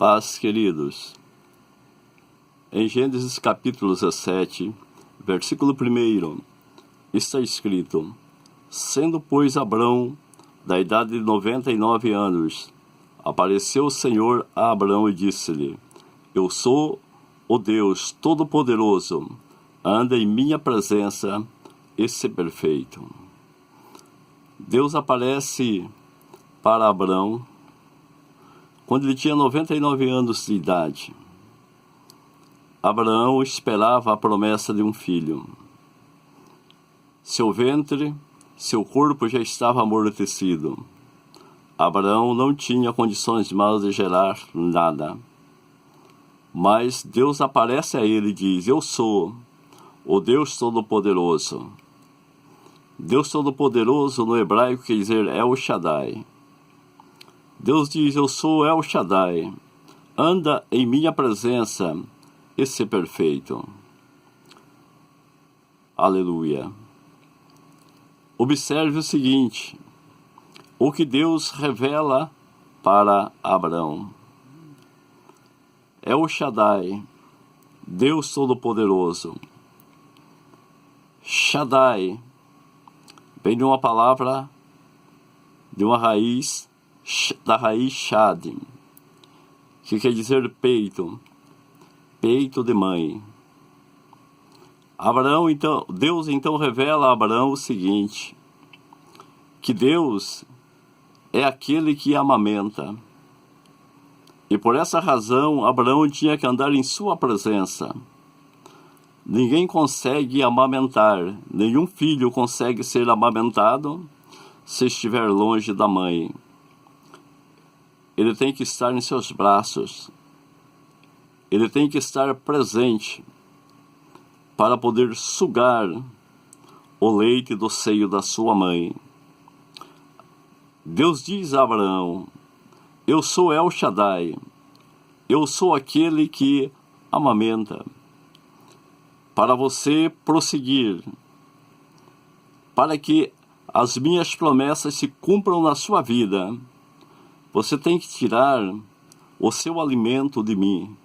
Paz, queridos. Em Gênesis capítulo 17, versículo 1, está escrito: Sendo, pois, Abrão da idade de 99 anos, apareceu o Senhor a Abrão e disse-lhe: Eu sou o Deus Todo-Poderoso, anda em minha presença e sê perfeito. Deus aparece para Abrão quando ele tinha 99 anos de idade. Abraão esperava a promessa de um filho. Seu ventre, seu corpo já estava amortecido. Abraão não tinha condições mais de gerar nada. Mas Deus aparece a ele e diz: Eu sou o Deus Todo-Poderoso. Deus Todo-Poderoso no hebraico quer dizer El Shaddai. Deus diz: Eu sou El Shaddai. Anda em minha presença e sê perfeito. Aleluia. Observe o seguinte: o que Deus revela para Abrão. El Shaddai, Deus Todo-Poderoso. Shaddai vem de uma palavra, de uma raiz, da raiz Shad, que quer dizer peito, peito de mãe. Deus então revela a Abraão o seguinte: que Deus é aquele que amamenta. E por essa razão, Abraão tinha que andar em sua presença. Ninguém consegue amamentar, nenhum filho consegue ser amamentado se estiver longe da mãe. Ele tem que estar em seus braços. Ele tem que estar presente para poder sugar o leite do seio da sua mãe. Deus diz a Abraão: Eu sou El Shaddai. Eu sou aquele que amamenta. Para você prosseguir, para que as minhas promessas se cumpram na sua vida, você tem que tirar o seu alimento de mim.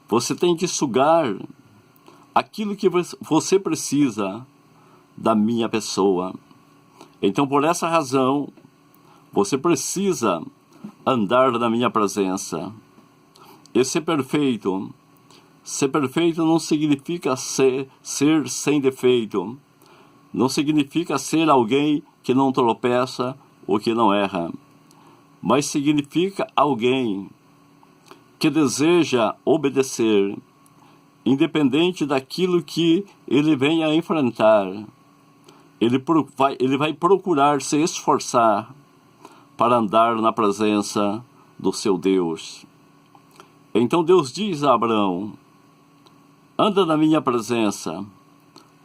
Você tem que sugar aquilo que você precisa da minha pessoa. Então, por essa razão, você precisa andar na minha presença. E ser perfeito. Ser perfeito não significa ser sem defeito. Não significa ser alguém que não tropeça ou que não erra. Mas significa alguém que deseja obedecer, independente daquilo que ele venha a enfrentar. Ele vai procurar se esforçar para andar na presença do seu Deus. Então Deus diz a Abraão: Anda na minha presença,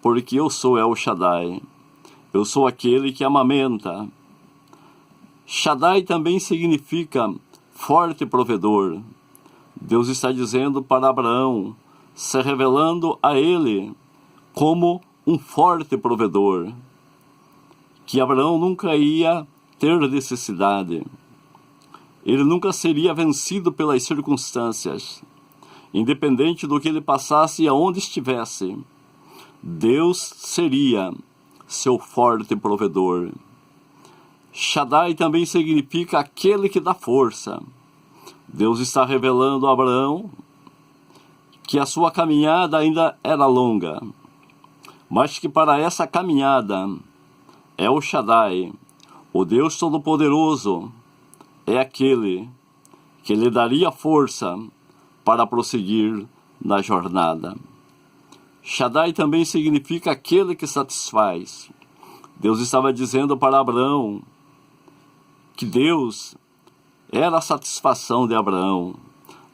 porque eu sou El Shaddai. Eu sou aquele que amamenta. Shaddai também significa forte provedor. Deus está dizendo para Abraão, se revelando a ele como um forte provedor, que Abraão nunca ia ter necessidade. Ele nunca seria vencido pelas circunstâncias. Independente do que ele passasse e aonde estivesse, Deus seria seu forte provedor. Shaddai também significa aquele que dá força. Deus está revelando a Abraão que a sua caminhada ainda era longa, mas que para essa caminhada, El Shaddai, o Deus Todo-Poderoso, é aquele que lhe daria força para prosseguir na jornada. Shaddai também significa aquele que satisfaz. Deus estava dizendo para Abraão que Deus era a satisfação de Abraão.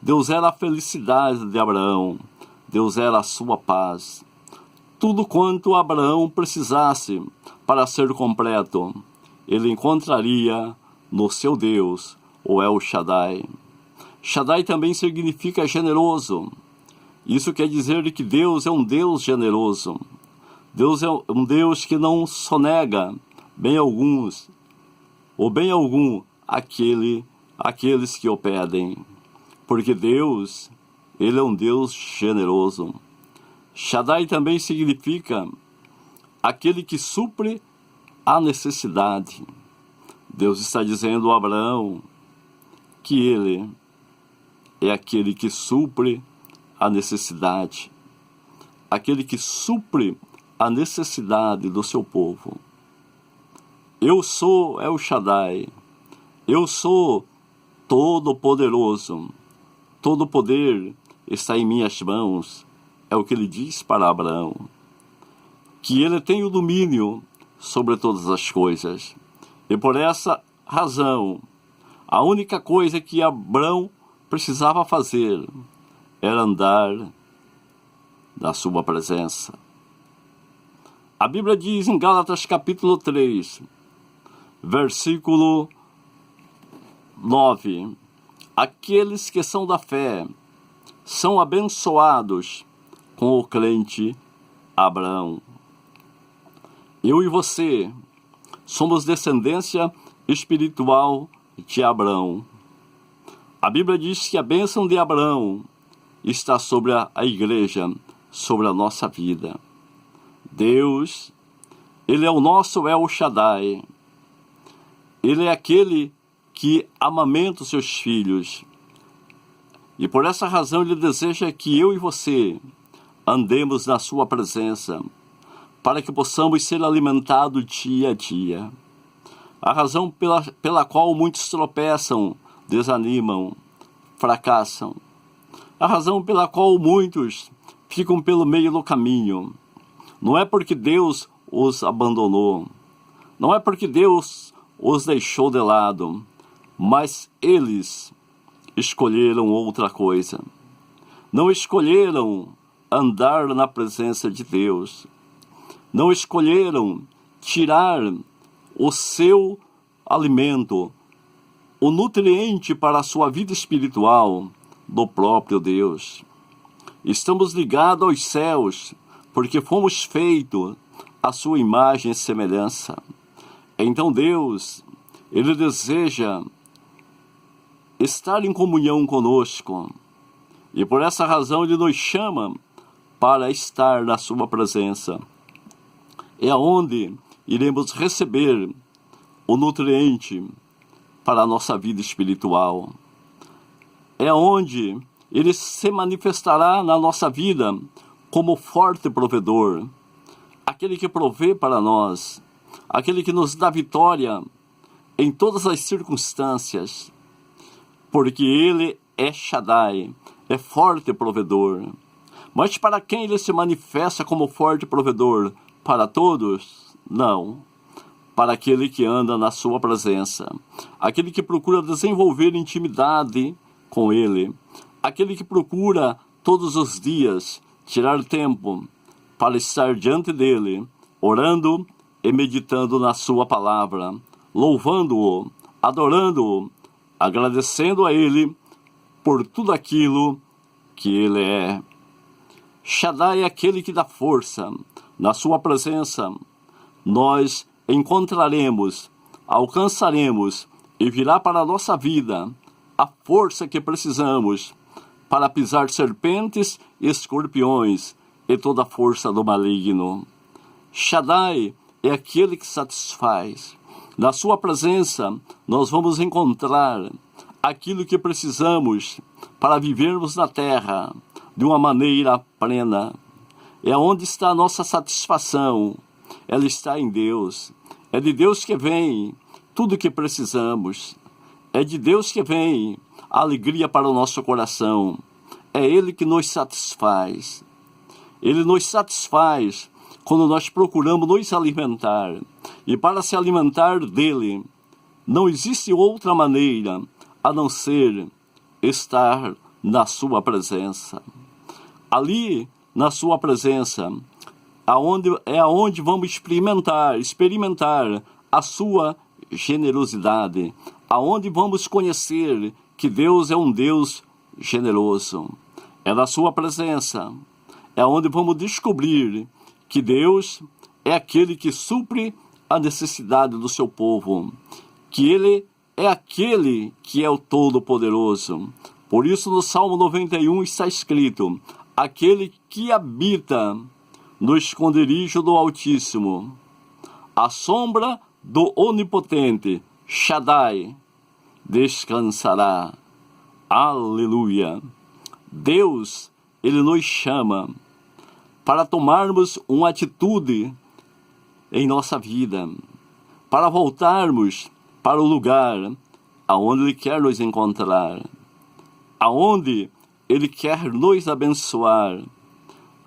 Deus era a felicidade de Abraão. Deus era a sua paz. Tudo quanto Abraão precisasse para ser completo, ele encontraria no seu Deus, o El Shaddai. Shaddai também significa generoso. Isso quer dizer que Deus é um Deus generoso. Deus é um Deus que não sonega bem algum aqueles que o pedem. porque Deus, Ele é um Deus generoso. Shaddai também significa aquele que supre a necessidade. Deus está dizendo a Abraão que Ele é aquele que supre a necessidade, aquele que supre a necessidade do seu povo. Eu sou El Shaddai, eu sou todo-poderoso, todo poder está em minhas mãos, é o que ele diz para Abraão, que ele tem o domínio sobre todas as coisas. E por essa razão, a única coisa que Abraão precisava fazer era andar na sua presença. A Bíblia diz em Gálatas capítulo 3, versículo 9, aqueles que são da fé são abençoados com o crente Abraão. Eu e você somos descendência espiritual de Abraão. A Bíblia diz que a bênção de Abraão está sobre a igreja, sobre a nossa vida. Deus, Ele é o nosso El Shaddai. Ele é aquele que amamenta os seus filhos. E por essa razão Ele deseja que eu e você andemos na sua presença, para que possamos ser alimentados dia a dia. A razão pela qual muitos tropeçam, desanimam, fracassam. A razão pela qual muitos ficam pelo meio do caminho. Não é porque Deus os abandonou. Não é porque Deus os deixou de lado. Mas eles escolheram outra coisa. Não escolheram andar na presença de Deus. Não escolheram tirar o seu alimento, o nutriente para a sua vida espiritual do próprio Deus. Estamos ligados aos céus, porque fomos feitos à sua imagem e semelhança. Então Deus, Ele deseja estar em comunhão conosco. E por essa razão Ele nos chama para estar na sua presença. É onde iremos receber o nutriente para a nossa vida espiritual. É onde Ele se manifestará na nossa vida como forte provedor, aquele que provê para nós, aquele que nos dá vitória em todas as circunstâncias, porque Ele é Shaddai, é forte provedor. Mas para quem Ele se manifesta como forte provedor? Para todos? Não. Para aquele que anda na sua presença, aquele que procura desenvolver intimidade com Ele, aquele que procura todos os dias tirar tempo para estar diante dEle, orando e meditando na sua palavra, louvando-o, adorando-o, agradecendo a Ele por tudo aquilo que Ele é. Shaddai é aquele que dá força. Na sua presença, nós encontraremos, alcançaremos e virá para a nossa vida a força que precisamos para pisar serpentes e escorpiões e toda a força do maligno. Shaddai é aquele que satisfaz. Na sua presença, nós vamos encontrar aquilo que precisamos para vivermos na terra de uma maneira plena. É onde está a nossa satisfação. Ela está em Deus. É de Deus que vem tudo o que precisamos. É de Deus que vem a alegria para o nosso coração. É Ele que nos satisfaz. Ele nos satisfaz quando nós procuramos nos alimentar. E para se alimentar dEle, não existe outra maneira a não ser estar na sua presença. Ali, na sua presença, aonde vamos experimentar a sua generosidade, aonde vamos conhecer que Deus é um Deus generoso. É na sua presença, é onde vamos descobrir que Deus é aquele que supre a necessidade do seu povo, que Ele é aquele que é o Todo-Poderoso, Por isso no Salmo 91 está escrito: aquele que habita no esconderijo do Altíssimo, à sombra do Onipotente, Shaddai, descansará. Aleluia! Deus, Ele nos chama para tomarmos uma atitude em nossa vida, para voltarmos para o lugar aonde Ele quer nos encontrar, aonde Ele quer nos abençoar,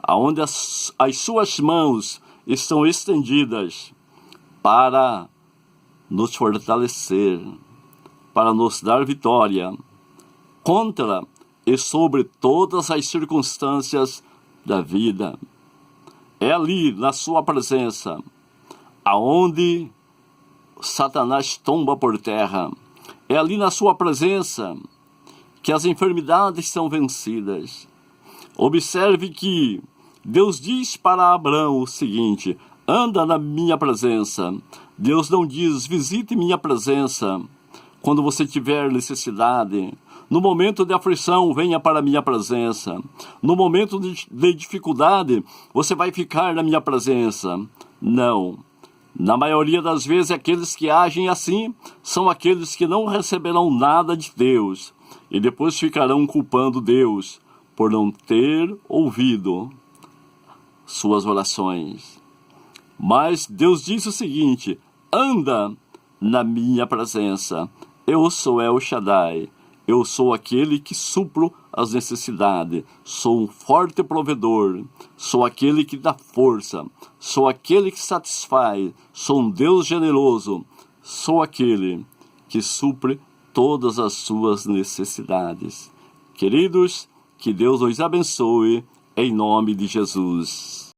aonde as suas mãos estão estendidas para nos fortalecer, para nos dar vitória contra e sobre todas as circunstâncias da vida. É ali, na sua presença, aonde Satanás tomba por terra. É ali na sua presença que as enfermidades são vencidas. Observe que Deus diz para Abraão o seguinte: anda na minha presença. Deus não diz, visite minha presença quando você tiver necessidade. No momento de aflição, venha para a minha presença. No momento de dificuldade, você vai ficar na minha presença. Não. Na maioria das vezes, aqueles que agem assim são aqueles que não receberão nada de Deus e depois ficarão culpando Deus por não ter ouvido suas orações. Mas Deus disse o seguinte: anda na minha presença. Eu sou El Shaddai. Eu sou aquele que supro as necessidades. Sou um forte provedor. Sou aquele que dá força. Sou aquele que satisfaz. Sou um Deus generoso. Sou aquele que supre todas as suas necessidades. Queridos, que Deus nos abençoe em nome de Jesus.